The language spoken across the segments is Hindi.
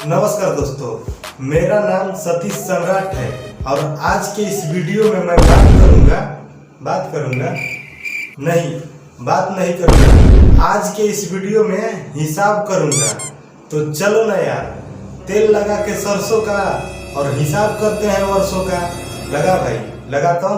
नमस्कार दोस्तों, मेरा नाम सतीश सम्राट है और आज के इस वीडियो में मैं बात नहीं करूँगा। आज के इस वीडियो में हिसाब करूँगा। तो चलो ना यार, तेल लगा के सरसों का और हिसाब करते हैं वर्षों का। लगा भाई, लगा तो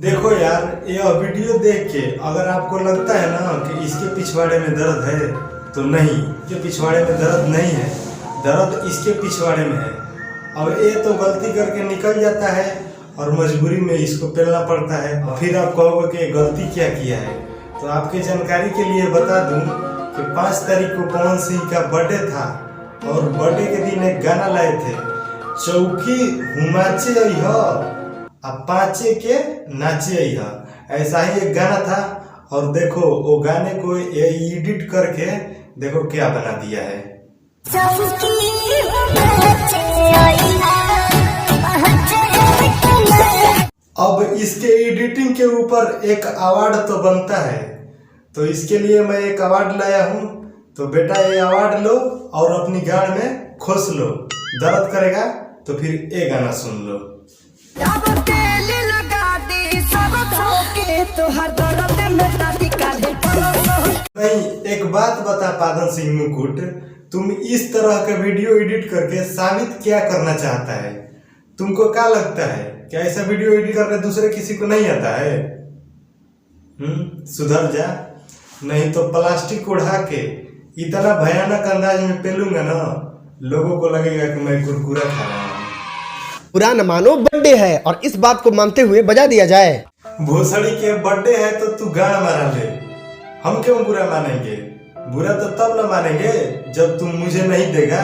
देखो यार, यह वीडियो देख के अगर आपको लगता है ना कि इसके पिछवाड़े में दर्द है, तो नहीं, इसके पिछवाड़े में दर्द नहीं है, दर्द इसके पिछवाड़े में है। अब ये तो गलती करके निकल जाता है और मजबूरी में इसको पेलना पड़ता है और फिर आप कहोगे कि गलती क्या किया है। तो आपके जानकारी के लिए बता दूं कि 5 तारीख को पवन सिंह का बर्थडे था और बर्थडे के दिन एक गाना लाए थे, चौकी हुमाचे अइह अब पाँचे के नाचे अइह। ऐसा ही एक गाना था और देखो वो गाने को एडिट करके देखो क्या बना दिया है। अब इसके एडिटिंग के ऊपर एक अवार्ड तो बनता है, तो इसके लिए मैं एक अवार्ड लाया हूँ। तो बेटा ये अवार्ड लो और अपनी गाड़ में खोस लो, दर्द करेगा तो फिर ये गाना सुन लो। नहीं, एक बात बता पादन सिंह मुकुट, तुम इस तरह का वीडियो एडिट करके साबित क्या करना चाहता है? तुमको क्या लगता है क्या ऐसा वीडियो एडिट करने दूसरे किसी को नहीं आता है? सुधर जा, नहीं तो प्लास्टिक उड़ा के इतना भयानक अंदाज में पेलूंगा ना, लोगों को लगेगा कि मैं कुरकुरा खा रहा हूँ। बुरा न मानो, बर्थडे है और इस बात को मानते हुए बजा दिया जाए। भोसड़ी के बर्थडे है तो तू गाना मारा ले, हम क्यों बुरा मानेंगे? बुरा तो तब न मानेंगे जब तुम मुझे नहीं देगा।